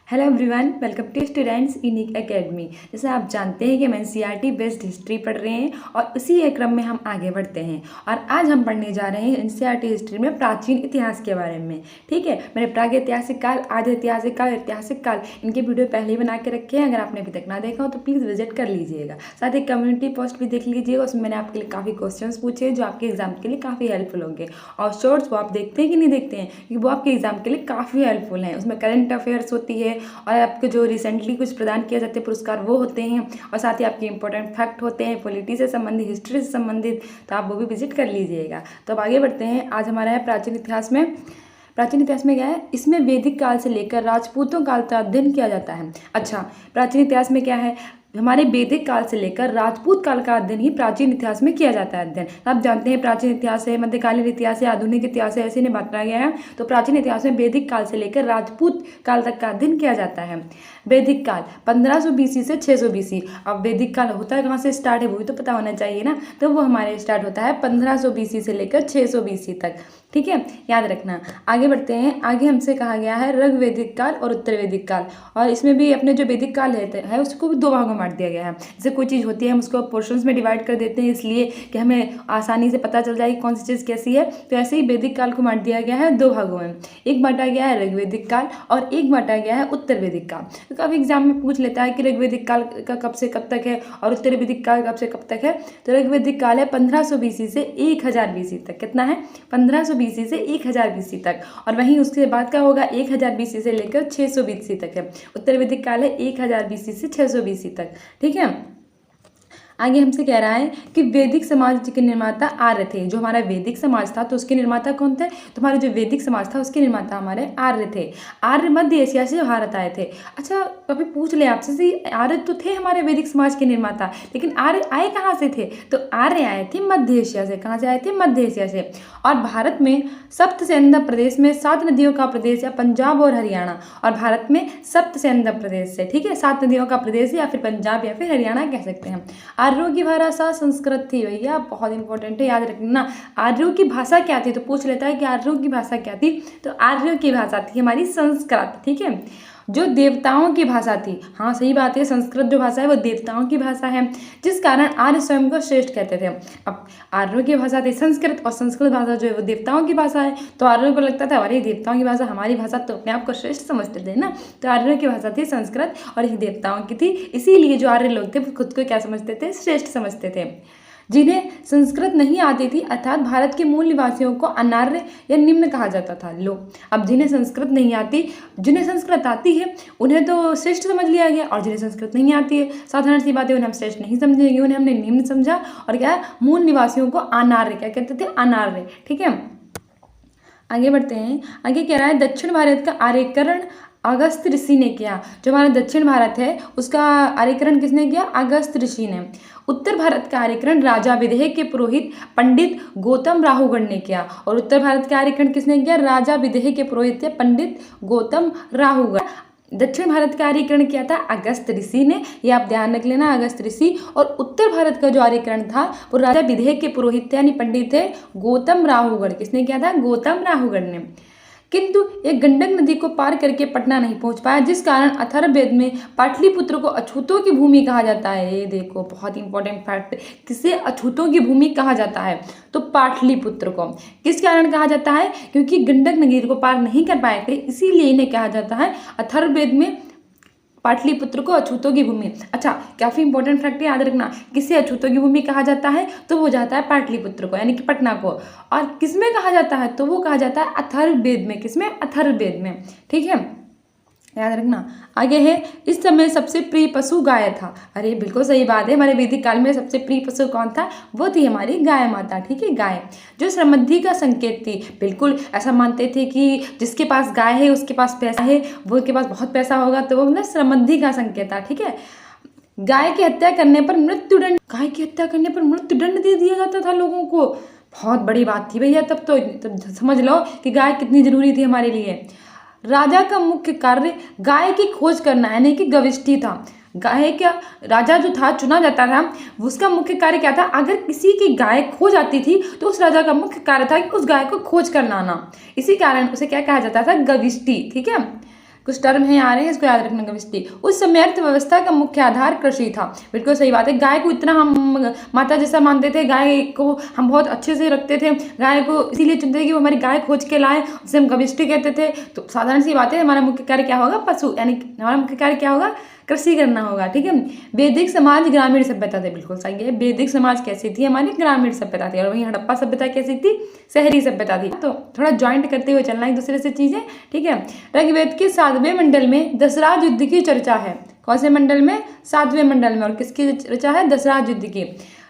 Hello everyone, welcome to Students Unique Academy. जैसे आप जानते हैं कि हम एनसीईआरटी बेस्ड हिस्ट्री पढ़ रहे हैं और उसी एक क्रम में हम आगे बढ़ते हैं। और आज हम पढ़ने जा रहे हैं एनसीईआरटी हिस्ट्री में प्राचीन इतिहास के बारे में। ठीक है, मैंने प्रागैतिहासिक काल, आधे ऐतिहासिक काल, ऐतिहासिक काल, इनके वीडियो पहले ही बना के रखे हैं। अगर आपने अभी तक ना देखा हो तो प्लीज़ विजिट कर लीजिएगा। साथ ही कम्युनिटी पोस्ट भी देख लीजिएगा, उसमें मैंने आपके लिए काफ़ी क्वेश्चन पूछे जो आपके एग्जाम के लिए काफ़ी हेल्पफुल होंगे। और शॉर्ट्स वो आप देखते हैं कि नहीं देखते हैं, क्योंकि वो आपके एग्जाम के लिए काफ़ी हेल्पफुल हैं। उसमें करंट अफेयर्स होती है और आपके जो रिसेंटली कुछ प्रदान किए जाते हैं पुरस्कार वो होते हैं, और साथ ही आपके इंपॉर्टेंट फैक्ट होते हैं पॉलिटी से संबंधित, हिस्ट्री से संबंधित, तो आप वो भी विजिट कर लीजिएगा। तो अब आगे बढ़ते हैं। आज हमारा है प्राचीन इतिहास में। प्राचीन इतिहास में क्या है, इसमें वैदिक काल से लेकर राजपूतों काल तक अध्ययन किया जाता है। अच्छा, प्राचीन इतिहास में क्या है, हमारे वैदिक काल से लेकर राजपूत काल का अध्ययन ही प्राचीन इतिहास में किया जाता है अध्ययन। आप जानते हैं प्राचीन इतिहास है, मध्यकालीन इतिहास है, आधुनिक इतिहास है, ऐसे नहीं बांटा गया है। तो प्राचीन इतिहास में वैदिक काल से लेकर राजपूत काल तक का अध्ययन किया जाता है। वैदिक काल 1500 बीसी से 600 बीसी। अब वैदिक काल होता है कहाँ से स्टार्ट है वो भी तो पता होना चाहिए ना। तो वो हमारे स्टार्ट होता है 1500 बीसी से लेकर 600 बीसी तक। ठीक है, याद रखना। आगे बढ़ते हैं। आगे हमसे कहा गया है ऋग वैदिक काल और उत्तर वैदिक काल, और इसमें भी अपने जो वैदिक काल है उसको भी दो भागों में बांट दिया गया है। जैसे कोई चीज़ होती है हम उसको पोर्शंस में डिवाइड कर देते हैं इसलिए कि हमें आसानी से पता चल जाए कि कौन सी चीज़ कैसी है। तो ऐसे ही वैदिक काल को बांट दिया गया है दो भागों में। एक बांटा गया है ऋग वैदिक काल और एक बांटा गया है उत्तर वैदिक काल। तो काफ़ी एग्जाम में पूछ लेता है कि ऋग वैदिक काल का कब से कब तक है और उत्तर वैदिक काल कब से कब तक है। तो ऋग वैदिक काल है 1500 बीसी से 1000 बीसी तक। कितना है, 1500 बीसी से 1000 बीसी तक। और वहीं उसके बाद का होगा 1000 बीसी से लेकर 600 बीसी तक है। उत्तर वैदिक काल है 1000 बीसी से 600 बीसी तक। ठीक है, आगे हमसे कह रहा है कि वैदिक समाज के निर्माता आर्य थे। जो हमारा वैदिक समाज था तो उसके निर्माता कौन थे, तो हमारे जो वैदिक समाज था उसके निर्माता हमारे आर्य थे। आर्य मध्य एशिया से भारत आए थे। अच्छा, कभी पूछ ले आपसे, आर्य तो थे हमारे वैदिक समाज के निर्माता, लेकिन आर्य आए कहाँ से थे, तो आर्य आए थे मध्य एशिया से। कहाँ से आए थे, मध्य एशिया से। और भारत में सप्त सेंध प्रदेश में 7 नदियों का प्रदेश है, पंजाब और हरियाणा। और भारत में सप्त सेंध प्रदेश है, ठीक है, 7 नदियों का प्रदेश है, या फिर पंजाब या फिर हरियाणा कह सकते हैं। आर्यों की भाषा संस्कृत थी। भैया बहुत इंपॉर्टेंट है, याद रखना। आर्यों की भाषा क्या थी, तो पूछ लेता है कि आर्यों की भाषा क्या थी, तो आर्यों की भाषा थी हमारी संस्कृत। ठीक है, जो देवताओं की भाषा थी। हाँ सही बात है, संस्कृत जो भाषा है वो देवताओं की भाषा है, जिस कारण आर्य स्वयं को श्रेष्ठ कहते थे। अब आर्यों की भाषा थी संस्कृत और संस्कृत भाषा जो है वो देवताओं की भाषा है। तो आर्यों को लगता था अरे देवताओं की भाषा हमारी भाषा, तो अपने आप को श्रेष्ठ समझते थे ना। तो आर्यों की भाषा थी संस्कृत और ये देवताओं की थी, इसीलिए जो आर्य लोग थे वो खुद को क्या समझते थे, श्रेष्ठ समझते थे। जिन्हें संस्कृत नहीं आती थी अर्थात भारत के मूल निवासियों को अनार्य या निम्न कहा जाता था। लो, अब जिन्हें संस्कृत नहीं आती, जिन्हें संस्कृत आती है उन्हें तो श्रेष्ठ समझ लिया गया, और जिन्हें संस्कृत नहीं आती है साधारण सी बात है उन्हें हम श्रेष्ठ नहीं समझेंगे, उन्हें हमने निम्न समझा। और क्या, मूल निवासियों को अनार्य क्या कहते थे, अनार्य। ठीक है, आगे बढ़ते हैं। आगे कह रहा है दक्षिण भारत का आर्यकरण अगस्त ऋषि ने किया। जो हमारा दक्षिण भारत है उसका आर्यकरण किसने किया, अगस्त ऋषि ने। उत्तर भारत का आर्यकरण राजा विदेह के पुरोहित पंडित गौतम राहुगण ने किया। और उत्तर भारत का आर्यकरण किसने किया, राजा विदेह के पुरोहित थे पंडित गौतम राहुगण। दक्षिण भारत का आर्यकरण किया था अगस्त ऋषि ने, ये आप ध्यान रख लेना, अगस्त ऋषि। और उत्तर भारत का जो आर्यकरण था वो राजा विदेह के पुरोहित थे यानी पंडित थे गौतम राहुगण। किसने किया था, गौतम राहुगण ने। किंतु एक गंडक नदी को पार करके पटना नहीं पहुंच पाया, जिस कारण अथर्ववेद में पाटलिपुत्र को अछूतों की भूमि कहा जाता है। ये देखो बहुत इंपॉर्टेंट फैक्ट, किसे अछूतों की भूमि कहा जाता है, तो पाटलिपुत्र को। किस कारण कहा जाता है, क्योंकि गंडक नदी को पार नहीं कर पाए थे, इसीलिए इन्हें कहा जाता है अथर्ववेद में पाटलिपुत्र को अछूतों की भूमि। अच्छा, काफी इंपॉर्टेंट फैक्ट याद रखना, किसे अछूतों की भूमि कहा जाता है, तो वो जाता है पाटलिपुत्र को यानी कि पटना को। और किसमें कहा जाता है, तो वो कहा जाता है अथर्ववेद में। किसमें, अथर्ववेद में। ठीक है, याद रखना। आगे है, इस समय सबसे प्रिय पशु गाय था। अरे बिल्कुल सही बात है, हमारे वैदिक काल में सबसे प्रिय पशु कौन था, वो थी हमारी गाय माता। ठीक है, गाय जो समृद्धि का संकेत थी। बिल्कुल ऐसा मानते थे कि जिसके पास गाय है उसके पास पैसा है, वो के पास बहुत पैसा होगा, तो वो मतलब समृद्धि का संकेत था। ठीक है, गाय की हत्या करने पर मृत्युदंड, गाय की हत्या करने पर मृत्युदंड दे दिया जाता था लोगों को। बहुत बड़ी बात थी भैया, तब समझ लो कि गाय कितनी जरूरी थी हमारे लिए। राजा का मुख्य कार्य गाय की खोज करना यानी कि गविष्ठी था। गाय का राजा जो था चुना जाता था, उसका मुख्य कार्य क्या था, अगर किसी की गाय खो जाती थी तो उस राजा का मुख्य कार्य था कि उस गाय को खोज कर लाना। इसी कारण उसे क्या कहा जाता था, गविष्ठी। ठीक है, कुछ टर्म है आ रहे हैं, इसको याद रखना गविष्टि। उस समय अर्थव्यवस्था का मुख्य आधार कृषि था। बिल्कुल सही बात है। गाय को इतना हम माता जैसा मानते थे, गाय को हम बहुत अच्छे से रखते थे, गाय को इसीलिए चुनते थे कि वो हमारी गाय खोज के लाए, उसे हम गविष्टि कहते थे। तो साधारण सी बात है, हमारा मुख्य कार्य क्या होगा? पशु, यानी हमारा मुख्य कार्य क्या होगा? कृषि करना होगा। ठीक है। वैदिक समाज ग्रामीण सभ्यता थी। बिल्कुल सही है। वैदिक समाज कैसी थी? हमारी ग्रामीण सभ्यता थी। और वहीं हड़प्पा सभ्यता कैसी थी? शहरी सभ्यता थी। तो थोड़ा ज्वाइंट करते हुए चलना एक दूसरे से चीजें। ठीक है। ऋग्वेद के 7वें मंडल में दशराज युद्ध की चर्चा है। कौन से मंडल में? 7वें मंडल में। और किसकी चर्चा है? दशराज युद्ध की।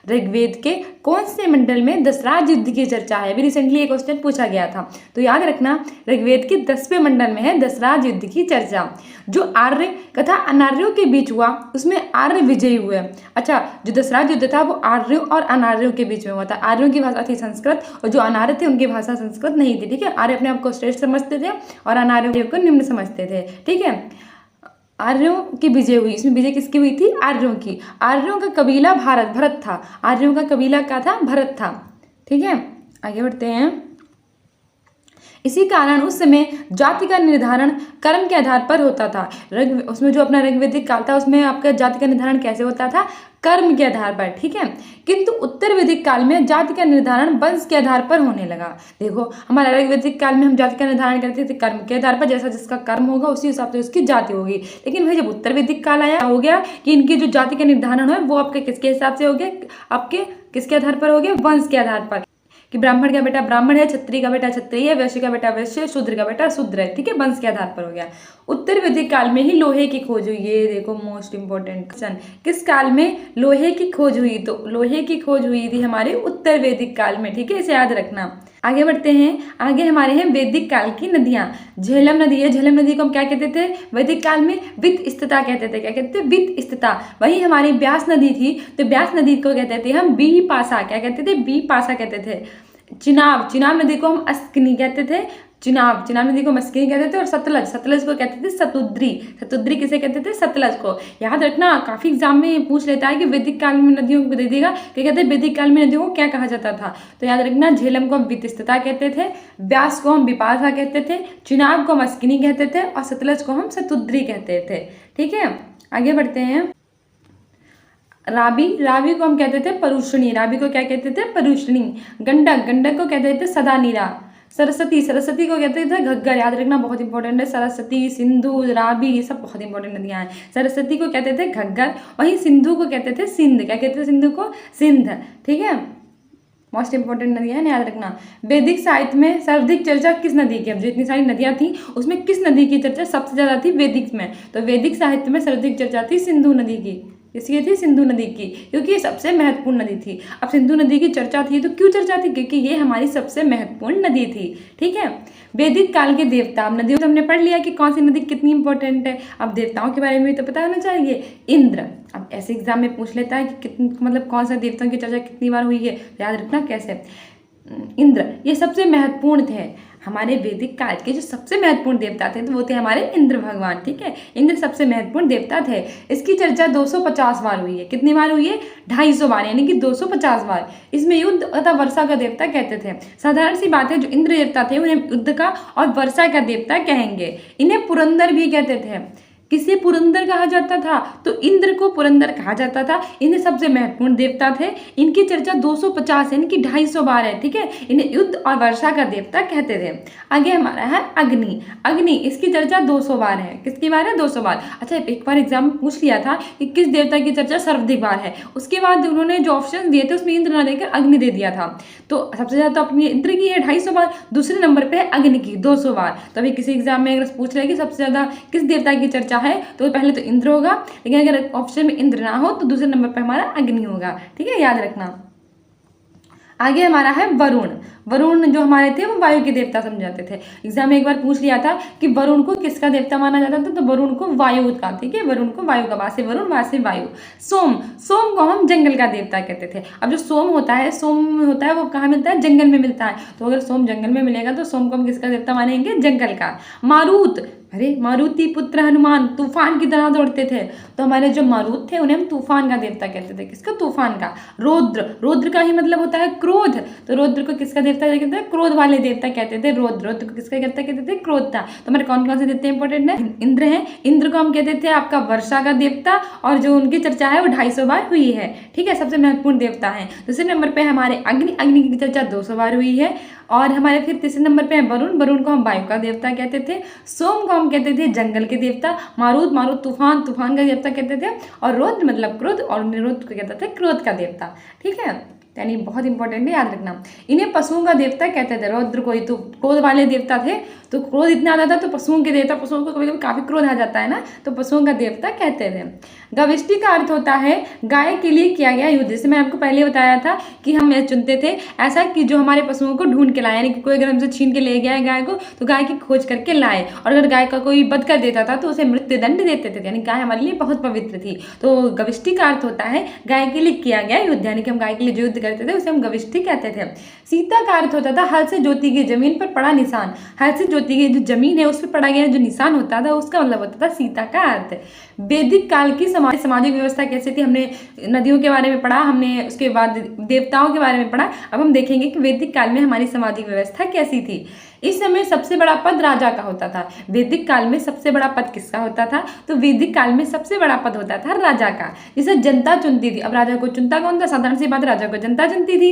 ऋग्वेद के कौन से मंडल में दशराज युद्ध की चर्चा है? अभी रिसेंटली एक क्वेश्चन पूछा गया था, तो याद रखना ऋग्वेद के 10वें मंडल में है दशराज युद्ध की चर्चा। जो आर्य तथा अनार्यों के बीच हुआ उसमें आर्य विजयी हुए। अच्छा, जो दशराज युद्ध था वो आर्यों और अनार्यों के बीच में हुआ था। आर्यों की भाषा थी संस्कृत और जो अनार्य थे उनकी भाषा संस्कृत नहीं थी। ठीक है। आर्य अपने आप को श्रेष्ठ समझते थे और अनार्यों को निम्न समझते थे। ठीक है। आर्यों की विजय हुई। इसमें विजय किसकी हुई थी? आर्यों की। आर्यों का कबीला भरत था। आर्यों का कबीला क्या था? भरत था। ठीक है। आगे बढ़ते हैं। इसी कारण उस समय जाति का निर्धारण कर्म के आधार पर होता था। उसमें जो अपना ऋग्वैदिक काल था उसमें आपका जाति का निर्धारण कैसे होता था? कर्म के आधार पर। ठीक है। किंतु उत्तर वैदिक काल में जाति का निर्धारण वंश के आधार पर होने लगा। देखो, हमारा ऋग्वैदिक काल में हम जाति का निर्धारण करते थे कर्म के आधार पर, जैसा जिसका कर्म होगा उसी हिसाब से उसकी जाति होगी। लेकिन भाई जब उत्तर वैदिक काल आया, हो गया कि इनकी जो जाति का निर्धारण है वो आपके किसके हिसाब से हो गया? आपके किसके आधार पर हो गया? वंश के आधार पर। कि ब्राह्मण का बेटा ब्राह्मण है, क्षत्रिय का बेटा क्षत्रिय है, वैश्य का बेटा वैश्य है, शूद्र का बेटा शूद्र है। ठीक है। वंश के आधार पर हो गया। उत्तर वैदिक काल में ही लोहे की खोज हुई। ये देखो मोस्ट इंपोर्टेंट क्वेश्चन, किस काल में लोहे की खोज हुई? तो लोहे की खोज हुई थी हमारे उत्तर वैदिक काल में। ठीक है। इसे याद रखना। आगे बढ़ते हैं। आगे हमारे हैं वैदिक काल की नदियां। झेलम नदी है। झेलम नदी को हम क्या कहते थे वैदिक काल में? वित्तस्थिता कहते थे। क्या कहते थे? वित्तस्थिता। वही हमारी ब्यास नदी थी, तो ब्यास नदी को कहते थे हम बीपासा। क्या कहते थे? बीपासा कहते थे। चिनाब, चिनाब नदी को हम अस्किनी कहते थे। चिनाब, चिनाब नदी को हम अस्किनी कहते थे। और सतलज, सतलज को कहते थे सतुद्री। सतुद्री किसे कहते थे? सतलज को। याद रखना, काफी एग्जाम में पूछ लेता है कि वैदिक काल में नदियों को दे देगा, क्या कहते हैं वैदिक काल में नदियों को क्या कहा जाता था। तो याद रखना, झेलम को हम वित्तस्थिता कहते थे, व्यास को हम विपासा कहते थे, चिनाब को हम अस्किनी कहते थे और सतलज को हम सतुद्री कहते थे। ठीक है। आगे बढ़ते हैं। रावी, रावी को हम कहते थे परुषणी। रावी को क्या कहते थे? परुषणी। गंडक, गंडक को कहते थे सदानीरा। सरस्वती, सरस्वती को कहते थे घग्गर। याद रखना, बहुत इंपॉर्टेंट है। सरस्वती, सिंधु, रावी, ये सब बहुत इंपॉर्टेंट नदियां हैं। सरस्वती को कहते थे घग्गर, वहीं सिंधु को कहते थे सिंध। क्या कहते थे सिंधु को? सिंध। ठीक है। मोस्ट इंपॉर्टेंट नदियां हैं, याद रखना। वैदिक साहित्य में सर्वाधिक चर्चा किस नदी की? अब जो इतनी सारी नदियां थी उसमें किस नदी की चर्चा सबसे ज्यादा थी वैदिक में? तो वैदिक साहित्य में सर्वाधिक चर्चा थी सिंधु नदी की। इसकी थी सिंधु नदी की, क्योंकि ये सबसे महत्वपूर्ण नदी थी। अब सिंधु नदी की चर्चा थी तो क्यों चर्चा थी? क्योंकि ये हमारी सबसे महत्वपूर्ण नदी थी। ठीक है। वैदिक काल के देवता। अब नदियों से हमने पढ़ लिया कि कौन सी नदी कितनी इंपॉर्टेंट है। अब देवताओं के बारे में भी तो पता होना चाहिए। इंद्र, अब ऐसे एग्जाम में पूछ लेता है कि कितनी, मतलब कौन सा देवताओं की चर्चा कितनी बार हुई है, याद रखना कैसे। इंद्र, ये सबसे महत्वपूर्ण थे। हमारे वैदिक काल के जो सबसे महत्वपूर्ण देवता थे तो वो थे हमारे इंद्र भगवान। ठीक है। इंद्र सबसे महत्वपूर्ण देवता थे। इसकी चर्चा 250 बार हुई है। कितनी बार हुई है? 250 बार, यानी कि 250 बार। इसमें युद्ध तथा वर्षा का देवता कहते थे। साधारण सी बात है, जो इंद्र देवता थे उन्हें युद्ध का और वर्षा का देवता कहेंगे। इन्हें पुरंदर भी कहते थे। किसे पुरंदर कहा जाता था? तो इंद्र को पुरंदर कहा जाता था। इन्हें सबसे महत्वपूर्ण देवता थे। इनकी चर्चा 250 यानी कि 250 बार है। ठीक है। इन्हें युद्ध और वर्षा का देवता कहते थे। आगे हमारा है अग्नि। अग्नि, इसकी चर्चा 200 बार है। किसकी बार है? 200 बार। अच्छा, एक बार एग्जाम में पूछ लिया था कि किस देवता की चर्चा सर्वाधिक बार है। उसके बाद उन्होंने जो ऑप्शन दिए थे उसमें इंद्र ना देकर अग्नि दे दिया था। तो सबसे ज्यादा तो अपनी इंद्र की है 250 बार, दूसरे नंबर पे है अग्नि की 200 बार। तो अभी किसी एग्जाम में अगर पूछ रहे कि सबसे ज्यादा किस देवता की चर्चा है तो पहले तो इंद्र होगा, लेकिन अगर ऑप्शन में इंद्र ना हो तो दूसरे नंबर पर हमारा अग्नि होगा। ठीक है। याद रखना। आगे हमारा है वरुण। वरुण जो हमारे थे वो वायु के देवता समझाते थे। एग्जाम में एक बार पूछ लिया था कि वरुण को किसका देवता माना जाता था, तो वरुण को वायु का। ठीक है। वरुण को वायु का, वासे वरुण वासे वायु। सोम, सोम को हम जंगल का देवता कहते थे। अब जो सोम होता है वो कहाँ मिलता है? जंगल में मिलता है। तो अगर सोम जंगल में मिलेगा तो सोम को हम किसका देवता मानेंगे? जंगल का। मारुत, अरे मारुति पुत्र हनुमान तूफान की तरह दौड़ते थे। तो हमारे जो मारुत थे उन्हें हम तूफान का देवता कहते थे। किसका? तूफान का। रौद्र, रौद्र का ही मतलब होता है क्रोध। तो रौद्र को किसका देवता कहते हैं? क्रोध वाले देवता कहते थे रौद्र। रौद्र को किसका देवता कहते थे? क्रोध था। तो हमारे कौन कौन से देवता इंपॉर्टेंट है? इंद्र है। इंद्र को हम कहते थे आपका वर्षा का देवता, और जो उनकी चर्चा है वो 250 बार हुई है। ठीक है, सबसे महत्वपूर्ण देवता है। दूसरे नंबर पे हमारे अग्नि, अग्नि की चर्चा 200 बार हुई है। और हमारे फिर तीसरे नंबर पे है वरुण, वरुण को हम वायु का देवता कहते थे। सोम को हम कहते थे जंगल के देवता। मारुत, मारुत तूफान, तूफान का देवता कहते थे। और रौद्र मतलब क्रोध, और निरुद्ध को कहते थे क्रोध का देवता। ठीक है, यानी बहुत इंपॉर्टेंट है, याद रखना। इन्हें पशुओं का देवता कहते थे। रौद्र को ही तो क्रोध वाले देवता थे, तो क्रोध इतना आता था तो पशुओं के देवता, पशुओं को कभी कभी काफी क्रोध आ जाता है ना, तो पशुओं का देवता कहते थे। गविष्टि का अर्थ होता है गाय के लिए किया गया युद्ध। जैसे मैंने आपको पहले बताया था कि हम यह चुनते थे ऐसा कि जो हमारे पशुओं को ढूंढ के लाए, यानी कि कोई अगर हमसे छीन के ले गया है गाय को, तो गाय की खोज करके लाए। और अगर गाय का कोई वध कर देता था तो उसे मृत्युदंड देते थे, यानी गाय हमारे लिए बहुत पवित्र थी। तो गविष्टि का अर्थ होता है गाय के लिए किया गया युद्ध, यानी कि हम गाय के लिए जो युद्ध करते थे उसे हम गविष्टि कहते थे। सीता का अर्थ होता था हल से जोती गई जमीन पर पड़ा निशान। हल से जोती गई जो जमीन है उस पर पड़ा गया जो निशान होता था उसका मतलब होता था सीता का अर्थ। वैदिक काल की सामाजिक व्यवस्था कैसी थी? हमने नदियों के बारे में पढ़ा, हमने उसके बाद देवताओं के बारे में पढ़ा। अब हम देखेंगे कि वैदिक काल में हमारी सामाजिक व्यवस्था कैसी थी। इस समय सबसे बड़ा पद राजा का होता था। वैदिक काल में सबसे बड़ा पद किसका होता था? तो वैदिक काल में सबसे बड़ा पद होता था राजा का, जिसे जनता चुनती थी। अब राजा को चुनता कौन था? साधारण सी बात, राजा को जनता चुनती थी।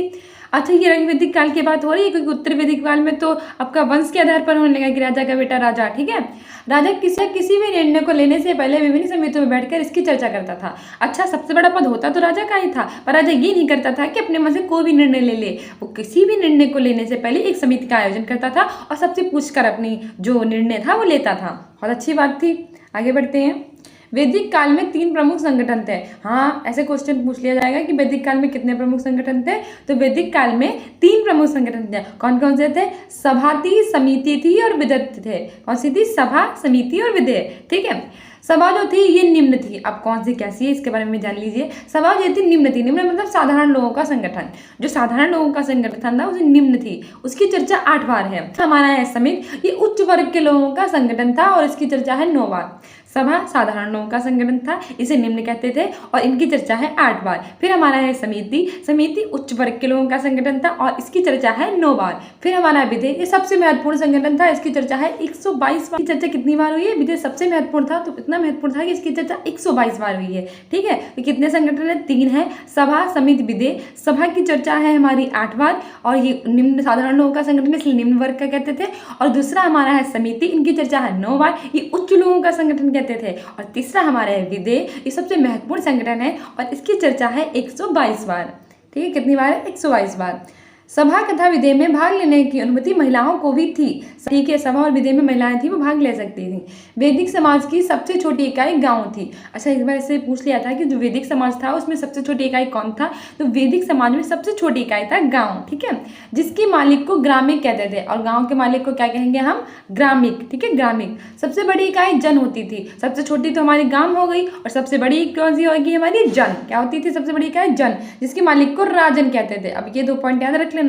अच्छा, ये रंग वैदिक काल की बात हो रही है, क्योंकि उत्तर वैदिक काल में तो आपका वंश के आधार पर होने लगा कि राजा का बेटा राजा। ठीक है, राजा किसी भी निर्णय को लेने से पहले विभिन्न समितियों में बैठकर इसकी चर्चा करता था। अच्छा, सबसे बड़ा पद होता तो राजा का ही था, पर राजा ये नहीं करता था कि अपने मन से कोई भी निर्णय ले ले। वो किसी भी निर्णय को लेने से पहले एक समिति का आयोजन करता था और सबसे पूछकर अपनी जो निर्णय था वो लेता था। बहुत अच्छी बात थी। आगे बढ़ते हैं। वैदिक काल में 3 प्रमुख संगठन थे। हाँ, ऐसे क्वेश्चन पूछ लिया जाएगा कि वैदिक काल में कितने प्रमुख संगठन थे? तो वैदिक काल में 3 प्रमुख संगठन थे। कौन कौन से थे? सभा थी, समिति थी और विधेय थे। कौन सी थी? सभा, समिति और विधेय। ठीक है, सभा जो थी ये निम्न थी। अब कौन सी कैसी है इसके बारे में जान लीजिए। सभा जो थी निम्न थी। निम्न मतलब साधारण लोगों का संगठन। जो साधारण लोगों का संगठन था उसे निम्न थी। उसकी चर्चा 8 बार है। हमारा है समिति, ये उच्च वर्ग के लोगों का संगठन था और इसकी चर्चा है 9 बार। सभा साधारण लोगों का संगठन था, इसे निम्न कहते थे और इनकी चर्चा है 8 बार। फिर हमारा है समिति, समिति उच्च वर्ग के लोगों का संगठन था और इसकी चर्चा है 9 बार। फिर हमारा विधेय, ये सबसे महत्वपूर्ण संगठन था, इसकी चर्चा है 122 बार। चर्चा कितनी बार हुई है? विधेय सबसे महत्वपूर्ण था तो इतना महत्वपूर्ण था कि इसकी चर्चा 122 बार हुई है। ठीक है, तो कितने संगठन है? 3 है, सभा, समिति, विधेय। सभा की चर्चा है हमारी 8 बार और ये निम्न साधारण लोगों का संगठन है इसलिए निम्न वर्ग का कहते थे। और दूसरा हमारा है समिति, इनकी चर्चा है 9 बार, ये उच्च लोगों का संगठन कहते थे। और तीसरा हमारा है विधेय, ये सबसे महत्वपूर्ण संगठन है और इसकी चर्चा है 122 बार। ठीक है, कितनी बार है? 122 बार। सभा तथा विधेय में भाग लेने की अनुमति महिलाओं को भी थी। ठीक है, सभा और विधेय में महिलाएं थी वो भाग ले सकती थी। वैदिक समाज की सबसे छोटी इकाई गांव थी। अच्छा, एक बार इससे पूछ लिया था कि जो वैदिक समाज था उसमें सबसे छोटी इकाई कौन था? तो वैदिक समाज में सबसे छोटी इकाई था गांव। ठीक है, जिसके मालिक को ग्रामिक कहते थे और गांव के मालिक को क्या कहेंगे हम? ग्रामिक। ठीक है, ग्रामिक। सबसे बड़ी इकाई जन होती थी। सबसे छोटी तो हमारी गांव हो गई और सबसे बड़ी कौन सी होगी हमारी? जन। क्या होती थी सबसे बड़ी इकाई? जन, जिसके मालिक को राजन कहते थे। अब ये 2 पॉइंट याद रख लेना।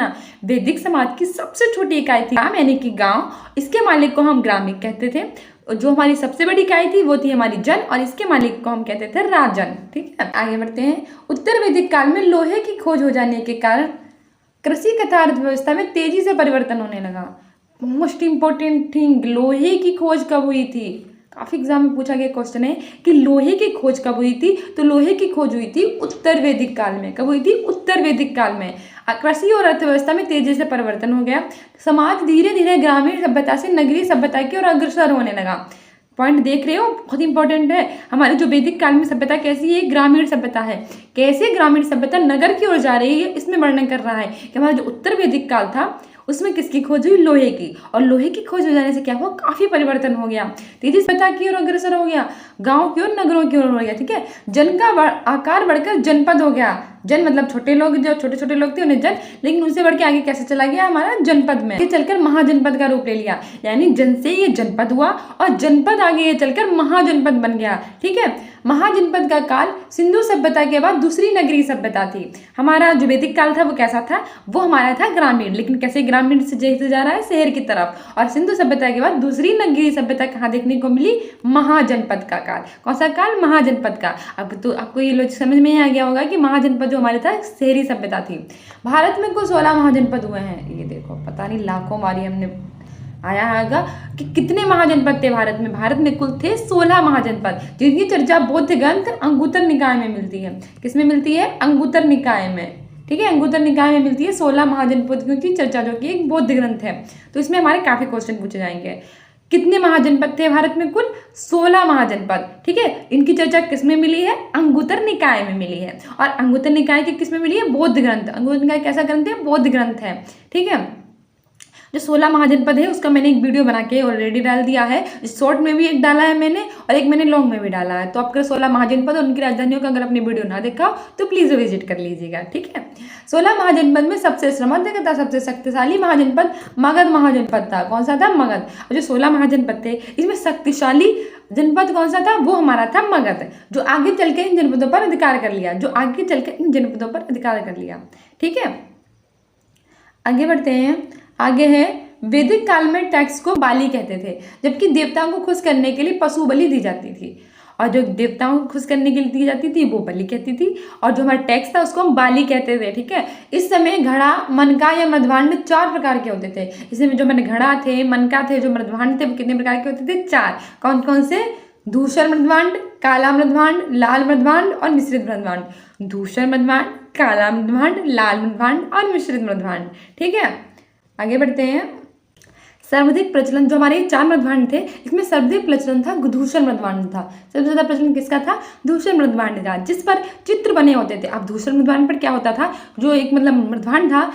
वैदिक समाज की सबसे छोटी इकाई थी ग्राम, यानी कि गांव, इसके मालिक को हम ग्रामिक कहते थे। जो हमारी सबसे बड़ी इकाई थी वो थी हमारी जन और इसके मालिक को हम कहते थे राजन। ठीक है, आगे बढ़ते हैं। उत्तर वैदिक काल में लोहे की खोज हो जाने के कारण कृषि तथा अर्थव्यवस्था में तेजी से परिवर्तन होने लगा। मोस्ट इंपॉर्टेंट थिंग, लोहे की खोज कब हुई थी? काफी एग्जाम में पूछा गया क्वेश्चन है कि लोहे की खोज कब हुई थी? तो लोहे की खोज हुई थी उत्तर वैदिक काल में। कब हुई थी? उत्तर वैदिक काल में। कृषि और अर्थव्यवस्था में तेजी से परिवर्तन हो गया। समाज धीरे धीरे ग्रामीण सभ्यता से नगरीय सभ्यता की ओर अग्रसर होने लगा। पॉइंट देख रहे हो, बहुत इंपॉर्टेंट है। हमारे जो वैदिक काल में सभ्यता कैसी है? ग्रामीण सभ्यता है। कैसे ग्रामीण सभ्यता नगर की ओर जा रही है इसमें वर्णन कर रहा है कि हमारा जो उत्तर वैदिक काल था उसमें किसकी खोज हुई? लोहे की। और लोहे की खोज हो जाने से क्या हुआ? काफी परिवर्तन हो गया, तेजी सभ्यता की ओर अग्रसर हो गया। गांव की ओर, नगरों की ओर हो गया। ठीक है, जन का आकार बढ़कर जनपद हो गया। जन मतलब छोटे लोग, जो छोटे छोटे लोग थे उन्हें जन, लेकिन उनसे बढ़ के आगे कैसे चला गया हमारा जनपद में, ये चलकर महाजनपद का रूप ले लिया। यानी जन से ये जनपद हुआ और जनपद आगे ये चलकर महाजनपद बन गया। ठीक है, महाजनपद का काल सिंधु सभ्यता के बाद दूसरी नगरीय सभ्यता थी। हमारा जो वैदिक काल था वो कैसा था, वो हमारा था ग्रामीण, लेकिन कैसे ग्रामीण से जैसे जा रहा है शहर की तरफ। और सिंधु सभ्यता के बाद दूसरी नगरीय सभ्यता कहाँ देखने को मिली, महाजनपद का काल। कौन सा काल, महाजनपद का। अब तो आपको ये लोग समझ में आ गया होगा कि महाजनपद जो हमारे था शहरी सभ्यता थी। भारत में कुल 16 महाजनपद हुए हैं। ये देखो, पता नहीं लाखों बारी हमने आया होगा कि कितने महाजनपद थे भारत में। भारत में कुल थे 16 महाजनपद, जिनकी चर्चा बौद्ध ग्रंथ अंगुत्तर निकाय में मिलती है। किसमें मिलती है, अंगुत्तर निकाय में। ठीक है, अंगुत्तर निकाय में मिलती है 16 महाजनपदों की चर्चा, जो कि एक बौद्ध ग्रंथ है। तो इसमें हमारे काफी क्वेश्चन पूछे जाएंगे। कितने महाजनपद थे भारत में, कुल 16 महाजनपद। ठीक है, इनकी चर्चा किसमें मिली है, अंगुत्तर निकाय में मिली है। और अंगुत्तर निकाय की किसमें मिली है, बौद्ध ग्रंथ। अंगुत्तर निकाय कैसा ग्रंथ है, बौद्ध ग्रंथ है। ठीक है, जो 16 महाजनपद है उसका मैंने एक वीडियो बना के ऑलरेडी डाल दिया है। शॉर्ट में भी एक डाला है मैंने और एक मैंने लॉन्ग में भी डाला है। तो आपका 16 महाजनपद और उनकी राजधानियों का अगर आपने वीडियो ना देखा हो तो प्लीज विजिट कर लीजिएगा। ठीक है, 16 महाजनपद में सबसे श्रीमंत तथा सबसे शक्तिशाली महाजनपद मगध महाजनपद था। कौन सा था, मगध। और जो 16 महाजनपद थे इसमें शक्तिशाली जनपद कौन सा था, वो हमारा था मगध, जो आगे चल के इन जनपदों पर अधिकार कर लिया, जो आगे चल के इन जनपदों पर अधिकार कर लिया। ठीक है, आगे बढ़ते हैं। आगे है, वैदिक काल में टैक्स को बाली कहते थे, जबकि देवताओं को खुश करने के लिए पशु बलि दी जाती थी। और जो देवताओं को खुश करने के लिए दी जाती थी वो बलि कहती थी, और जो हमारा टैक्स था उसको हम बाली कहते थे। ठीक है, इस समय घड़ा, मनका या मृदभांड 4 प्रकार के होते थे। इसमें जो मैंने घड़ा थे, मनका थे, जो मृदभांड थे वो कितने प्रकार के होते थे, 4। कौन कौन से, धूसर मृदभांड, काला मृदभांड, लाल मृदभांड और मिश्रित मृदभांड। धूसर मृदभांड, काला मृदभांड, लाल मृदभांड और मिश्रित मृदभांड। ठीक है, आगे बढ़ते हैं। सर्वाधिक प्रचलन, जो हमारे 4 मृदभांड थे इसमें सर्वाधिक प्रचलन था धूसर मृदभांड था। सबसे ज्यादा प्रचलन किसका था, धूसर मृदभांड था, जिस पर चित्र बने होते थे। अब धूसर मृदभांड पर क्या होता था, जो एक मतलब मृदभांड था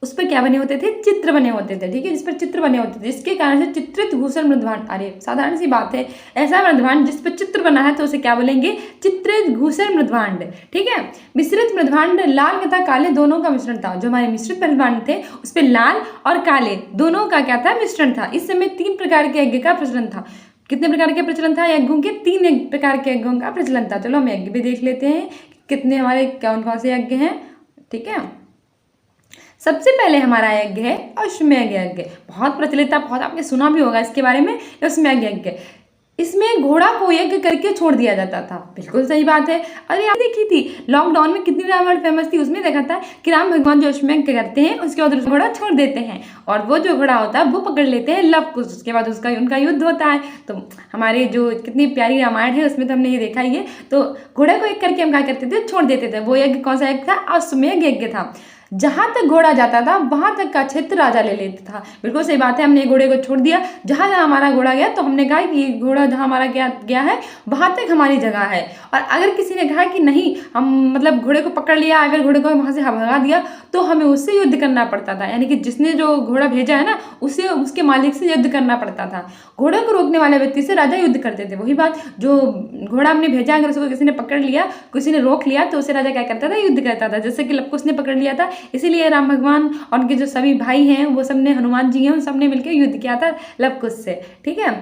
उस पर क्या बने होते थे, चित्र बने होते थे। ठीक है, जिस पर चित्र बने होते थे, जिसके कारण से चित्रित धूसर मृदभांड। अरे साधारण सी बात है, ऐसा मृदभांड जिस पर चित्र बना है तो उसे क्या बोलेंगे, चित्रित धूसर मृदभांड। ठीक है, मिश्रित मृदभांड लाल तथा काले दोनों का मिश्रण था। जो हमारे मिश्रित मृदभांड थे उस पर लाल और काले दोनों का क्या था, मिश्रण था। इस समय 3 प्रकार के यज्ञ का प्रचलन था। कितने प्रकार के प्रचलन था, यज्ञों के 3 प्रकार के यज्ञों का प्रचलन था। चलो हम यज्ञ भी देख लेते हैं, कितने हमारे कौन कौन से यज्ञ हैं। ठीक है, सबसे पहले हमारा यज्ञ है अश्वमेध यज्ञ। बहुत प्रचलित था, बहुत आपने सुना भी होगा इसके बारे में, अश्वमेध यज्ञ। इसमें घोड़ा को यज्ञ करके छोड़ दिया जाता था। बिल्कुल सही बात है। अरे आप देखी थी लॉकडाउन में कितनी रामायण फेमस थी, उसमें देखा था कि राम भगवान जो अश्वमेध करते हैं उसके बाद घोड़ा छोड़ देते हैं और वो जो घोड़ा होता है वो पकड़ लेते हैं लव कुश, उसके बाद उसका उनका युद्ध होता है। तो हमारे जो कितनी प्यारी रामायण है उसमें तो हमने ये देखा ही है। तो घोड़े को यज्ञ करके हम क्या करते थे, छोड़ देते थे। वो यज्ञ कौन सा यज्ञ था, अश्वमेध यज्ञ था। जहां तक घोड़ा जाता था वहां तक का क्षेत्र राजा ले लेता था। बिल्कुल सही बात है, हमने घोड़े को छोड़ दिया, जहां जहां हमारा घोड़ा गया तो हमने कहा कि घोड़ा जहां हमारा गया है वहां तक हमारी जगह है। और अगर किसी ने कहा कि नहीं, हम मतलब घोड़े को पकड़ लिया, अगर घोड़े को वहां से भगा दिया तो हमें उससे युद्ध करना पड़ता था। यानी कि जिसने जो घोड़ा भेजा है ना उससे, उसके मालिक से युद्ध करना पड़ता था। घोड़े को रोकने वाले व्यक्ति से राजा युद्ध करते थे। वही बात, जो घोड़ा हमने भेजा अगर उसको किसी ने पकड़ लिया, किसी ने रोक लिया तो उसे राजा क्या करता था, युद्ध करता था। जैसे कि लव कुश ने पकड़ लिया था, इसीलिए राम भगवान और उनके जो सभी भाई हैं वो सब ने, हनुमान जी हैं, उन सब ने मिलकर युद्ध किया था लव कुश से। ठीक है,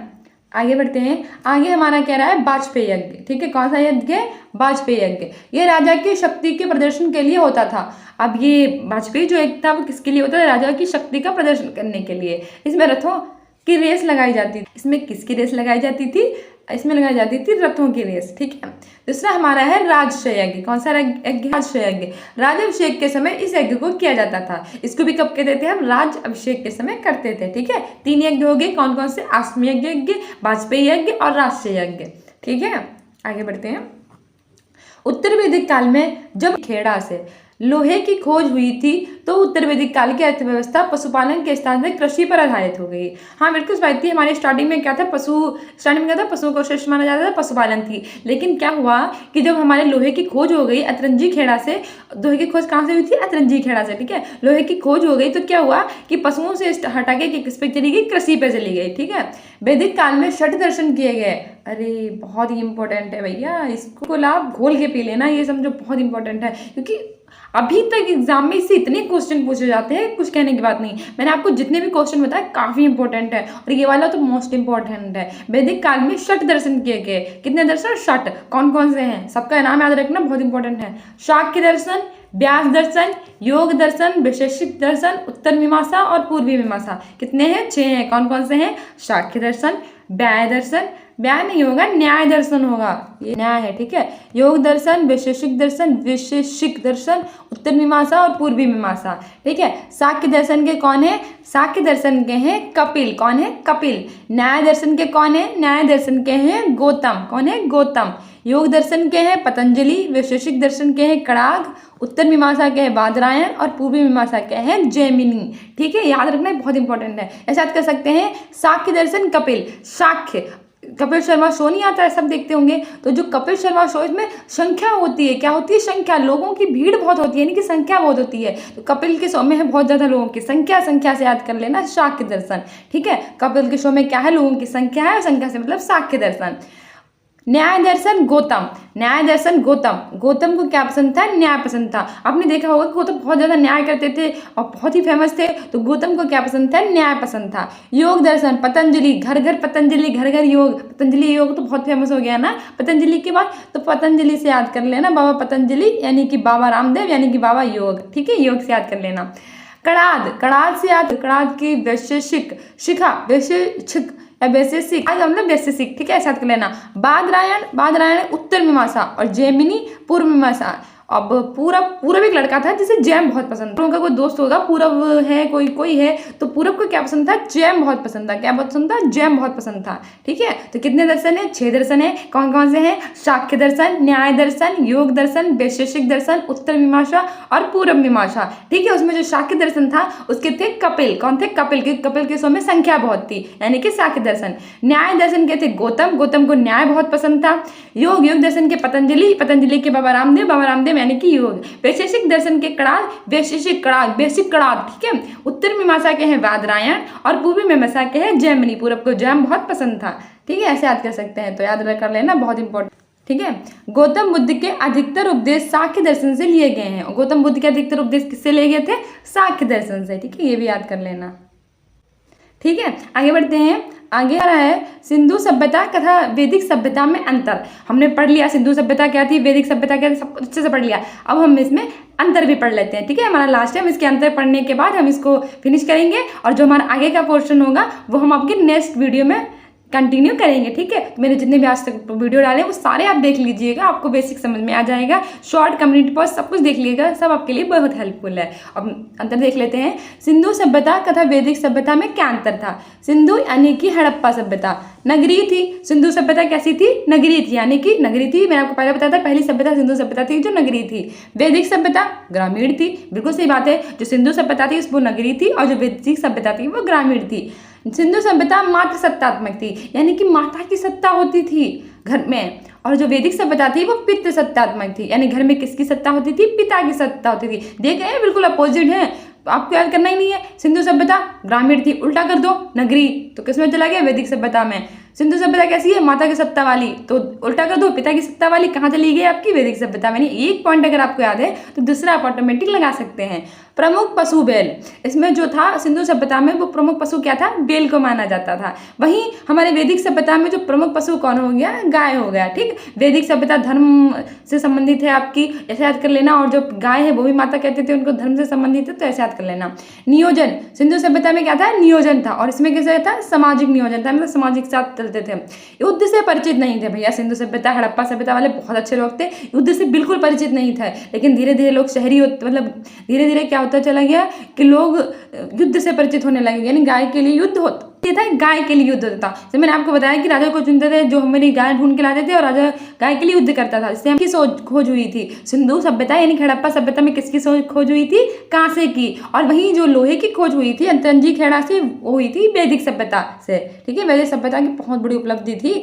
आगे बढ़ते हैं। आगे हमारा कह रहा है वाजपेयी यज्ञ। ठीक है, कौन सा यज्ञ है, वाजपेयी यज्ञ। ये राजा की शक्ति के प्रदर्शन के लिए होता था। अब ये वाजपेयी जो यज्ञ था वो किसके लिए होता था, राजा की शक्ति का प्रदर्शन करने के लिए। इसमें रथों की रेस लगाई जाती थी। इसमें किसकी रेस लगाई जाती थी, इसमें लगाई जाती थी रथों की रेस। ठीक है, दूसरा हमारा है राजसूय यज्ञ। कौन सा यज्ञ, राजसूय यज्ञ। राज्याभिषेक के समय इस यज्ञ को किया जाता था। इसको भी कब कहते थे, हम राज अभिषेक के समय करते थे। ठीक है, 3 यज्ञ हो गए, कौन कौन से, अश्वमेध यज्ञ, वाजपेयी यज्ञ और राजसूय यज्ञ। ठीक है, आगे बढ़ते हैं। उत्तर वैदिक काल में जब खेड़ा से लोहे की खोज हुई थी तो उत्तर वैदिक काल की अर्थव्यवस्था पशुपालन के स्थान से कृषि पर आधारित हो गई। हाँ बिल्कुल बात थी, हमारे स्टार्टिंग में क्या था, स्टार्टिंग में क्या था, पशुओं को श्रेष्ठ माना जाता था, पशुपालन थी। लेकिन क्या हुआ कि जब हमारे लोहे की खोज हो गई अतरंजी खेड़ा से, लोहे की खोज कहाँ से हुई थी, अतरंजी खेड़ा से। ठीक है, लोहे की खोज हो गई तो क्या हुआ कि पशुओं से हटा के किस पे चली गई, कृषि पे चली गई। ठीक है, वैदिक काल में 6 दर्शन किए गए। अरे बहुत ही इम्पोर्टेंट है भैया, इसको आप घोल के पी लेना, ये समझो बहुत इंपॉर्टेंट है, क्योंकि अभी तक एग्जाम में इससे इतने क्वेश्चन पूछे जाते हैं, कुछ कहने की बात नहीं। मैंने आपको जितने भी क्वेश्चन बताए काफी इंपॉर्टेंट है, और ये वाला तो मोस्ट इंपॉर्टेंट है। वैदिक काल में षट दर्शन किए गए, कितने दर्शन? षट। कौन कौन से हैं? सबका नाम याद रखना, बहुत इंपॉर्टेंट है। शाक्य दर्शन, व्यास दर्शन, योग दर्शन, वैशेषिक दर्शन, उत्तर मीमांसा और पूर्वी मीमांसा। कितने हैं? 6 हैं। कौन कौन से हैं? शाक्य दर्शन, व्याय दर्शन, व्याय नहीं होगा, न्याय दर्शन होगा, ये न्याय है, ठीक है। योग दर्शन, वैशेषिक दर्शन, वैशेषिक दर्शन, उत्तर मीमांसा और पूर्वी मीमांसा, ठीक है। शाक्य दर्शन के कौन है? शाक्य दर्शन के हैं कपिल। कौन है? कपिल। न्याय दर्शन के कौन है? न्याय दर्शन के हैं गौतम। कौन है? गौतम। योग दर्शन के हैं पतंजलि, वैशेषिक दर्शन के हैं कणाद, उत्तर मीमांसा के हैं बादरायण और पूर्वी मीमांसा के हैं जैमिनी, ठीक है। याद रखना बहुत इंपॉर्टेंट है। ऐसा याद कर सकते हैं, शाक्य दर्शन कपिल। शाक्य, कपिल शर्मा शो नहीं आता है, सब देखते होंगे, तो जो कपिल शर्मा शो, इसमें संख्या होती है। क्या होती है? संख्या। लोगों की भीड़ बहुत होती है, यानी कि संख्या बहुत होती है। तो कपिल के शो में है बहुत ज्यादा लोगों की संख्या, संख्या से याद कर लेना शाक्य दर्शन, ठीक है। कपिल के शो में क्या है? लोगों की संख्या है, संख्या से मतलब शाक्य दर्शन। न्याय दर्शन गौतम। न्याय दर्शन गौतम। गौतम को क्या पसंद था? न्याय पसंद था। आपने देखा होगा कि गौतम बहुत ज्यादा न्याय करते थे और बहुत ही फेमस थे, तो गौतम को क्या पसंद था? न्याय पसंद था। योग दर्शन पतंजलि, घर घर पतंजलि, घर घर योग। पतंजलि योग तो बहुत फेमस हो गया ना पतंजलि के बाद, तो पतंजलि से याद कर लेना बाबा पतंजलि, यानी कि बाबा रामदेव, यानी कि बाबा योग, ठीक है। योग से याद कर लेना। कणाद, कणाद से याद, कणाद की वैशेषिक शिखा, वैशेषिक या वैशेषिक, आज मतलब वैशेषिक, ठीक है, ऐसा याद कर लेना। बादरायण, बादरायण उत्तर मीमांसा और जैमिनी पूर्व मीमांसा। अब पूरब एक लड़का था जिसे जैम बहुत पसंद था। उनका कोई दोस्त होगा पूरब है, कोई है, तो पूरब को क्या पसंद था? जैम बहुत पसंद था। क्या बहुत पसंद था? जैम बहुत पसंद था, ठीक है। तो कितने दर्शन है? 6 दर्शन है। कौन कौन से हैं? शाक्य दर्शन, न्याय दर्शन, योग दर्शन, वैशेषिक दर्शन, उत्तर मीमांसा और पूर्व मीमांसा, ठीक है। उसमें जो शाक्य दर्शन था उसके थे कपिल। कौन थे? कपिल के। कपिल के सो में संख्या बहुत थी, यानी कि शाक्य दर्शन। न्याय दर्शन के थे गौतम, गौतम को न्याय बहुत पसंद था। योग दर्शन के पतंजलि, पतंजलि के बाबा रामदेव, बाबा रामदेव यानी कि योग। वैशेषिक दर्शन के कणाद, वैशेषिक कणाद, बेसिक कणाद, ठीक है। उत्तर मीमांसा के हैं बादरायण और पूर्वी मीमांसा के हैं जैमिनी। पूरब को जैम बहुत पसंद था, ठीक है, ऐसे याद कर सकते हैं, तो याद कर लेना, बहुत इंपॉर्टेंट, ठीक है। गौतम बुद्ध के अधिकतर उपदेश शाक्य दर्शन से लिए गए हैं। गौतम बुद्ध के अधिकतर उपदेश किससे लिए गए थे? शाक्य दर्शन से, ठीक है, ये भी याद कर लेना, ठीक है। आगे बढ़ते हैं। आगे आ रहा है सिंधु सभ्यता तथा वैदिक सभ्यता में अंतर। हमने पढ़ लिया सिंधु सभ्यता क्या थी, वैदिक सभ्यता क्या थी, सब अच्छे से पढ़ लिया। अब हम इसमें अंतर भी पढ़ लेते हैं, ठीक है। हमारा लास्ट टाइम इसके अंतर पढ़ने के बाद हम इसको फिनिश करेंगे, और जो हमारा आगे का पोर्शन होगा वो हम आपके नेक्स्ट वीडियो में कंटिन्यू करेंगे, ठीक है। तो मैंने जितने भी आज तक वीडियो डाले वो सारे आप देख लीजिएगा, आपको बेसिक समझ में आ जाएगा। शॉर्ट, कम्युनिटी पोस्ट सब कुछ देख लीजिएगा, सब आपके लिए बहुत हेल्पफुल है। अब अंतर देख लेते हैं। सिंधु सभ्यता तथा वैदिक सभ्यता में क्या अंतर था? सिंधु यानी कि हड़प्पा सभ्यता नगरीय थी। सिंधु सभ्यता कैसी थी? नगरीय थी, यानी कि नगरीय थी। मैंने आपको पहले बताया था, पहली सभ्यता सिंधु सभ्यता थी जो नगरीय थी। वैदिक सभ्यता ग्रामीण थी। बिल्कुल सही बात है, जो सिंधु सभ्यता थी वो नगरीय थी और जो वैदिक सभ्यता थी वो ग्रामीण थी। सिंधु सभ्यता मात्र सत्तात्मक थी, यानी कि माता की सत्ता होती थी घर में, और जो वैदिक सभ्यता थी वो पितृ सत्तात्मक थी, यानी घर में किसकी सत्ता होती थी? पिता की सत्ता होती थी। देख रहे हैं, बिल्कुल अपोजिट है, तो आपको याद करना ही नहीं है। सिंधु सभ्यता ग्रामीण थी, उल्टा कर दो नगरी, तो किसमें चला गया? वैदिक सभ्यता में। सिंधु सभ्यता कैसी है? माता की सत्ता वाली, तो उल्टा कर दो, पिता की सत्ता वाली। कहाँ चली गई आपकी? वैदिक सभ्यता में। एक पॉइंट अगर आपको याद है तो दूसरा आप ऑटोमेटिक लगा सकते हैं। प्रमुख पशु बैल, इसमें जो था सिंधु सभ्यता में वो प्रमुख पशु क्या था? बैल को माना जाता था। वहीं हमारे वैदिक सभ्यता में जो प्रमुख पशु कौन हो गया? गाय हो गया, ठीक। वैदिक सभ्यता धर्म से संबंधित है आपकी, ऐसे याद कर लेना, और जो गाय है वो भी माता कहते थे, उनको धर्म से संबंधित है, तो ऐसे याद कर लेना। नियोजन, सिंधु सभ्यता में क्या था? नियोजन था, और इसमें कैसे था? सामाजिक नियोजन था, मतलब सामाजिक साथ चलते थे। युद्ध से परिचित नहीं थे भैया। सिंधु सभ्यता, हड़प्पा सभ्यता वाले बहुत अच्छे लोग थे, युद्ध से बिल्कुल परिचित नहीं थे। लेकिन धीरे धीरे लोग शहरी मतलब धीरे धीरे क्या होता चला गया कि लोग युद्ध से परिचित होने लगे, यानी गाय के लिए युद्ध होता था, गाय के लिए युद्ध होता था। जैसे मैंने आपको बताया कि राजा को चुनते थे, जो हमारी गाय ढूंढ के लाते थे, और राजा गाय के लिए युद्ध करता था। इससे हमकी खोज हुई थी। सिंधु सभ्यता यानी हड़प्पा सभ्यता में किसकी खोज हुई थी? कांसे की। और वहीं जो लोहे की खोज हुई थी अंतरंजी खेड़ा से, वो हुई थी वैदिक सभ्यता से, ठीक है। वैदिक सभ्यता की बहुत बड़ी उपलब्धि थी।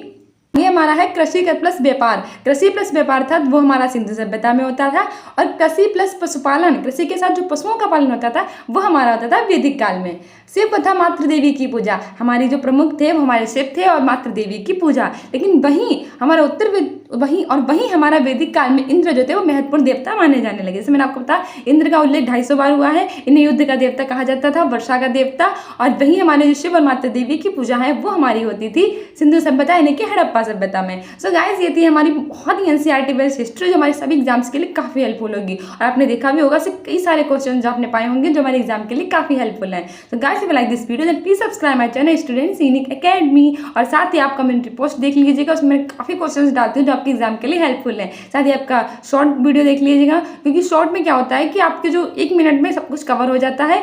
ये हमारा है कृषि प्लस व्यापार। कृषि प्लस व्यापार था वो हमारा सिंधु सभ्यता में होता था, और कृषि प्लस पशुपालन, कृषि के साथ जो पशुओं का पालन होता था वो हमारा होता था वैदिक काल में। शिव तथा मातृ देवी की पूजा, हमारी जो प्रमुख थे वो हमारे शिव थे और मातृ देवी की पूजा। लेकिन वहीं हमारा वहीं हमारा वैदिक काल में इंद्र जो थे वो महत्वपूर्ण देवता माने जाने लगे। जैसे मैंने आपको बताया, इंद्र का उल्लेख 250 बार हुआ है। इन्हें युद्ध का देवता कहा जाता था, वर्षा का देवता। और वहीं हमारे जो शिव और मातृ देवी की पूजा है वो हमारी होती थी सिंधु सभ्यता यानी कि हड़प्पा सभ्यता में। सो गाइस, ये थी हमारी बहुत ही एनसीईआरटी बेस्ड हिस्ट्री जो हमारे सभी एग्जाम्स के लिए काफी हेल्पफुल होगी। और आपने देखा भी होगा कई सारे क्वेश्चन जो आपने पाए होंगे जो हमारे एग्जाम के लिए काफी हेल्पफुल है। So guys, if you like this video then please subscribe my channel Students Unique Academy. और साथ ही आप कम्युनिटी पोस्ट देख लीजिएगा, उसमें काफी क्वेश्चंस डालती हूँ जो आपके एग्जाम के लिए हेल्पफुल है। साथ ही आपका शॉर्ट वीडियो देख लीजिएगा, क्योंकि शॉर्ट में क्या होता है कि आपके जो 1 मिनट में सब कुछ कवर हो जाता है।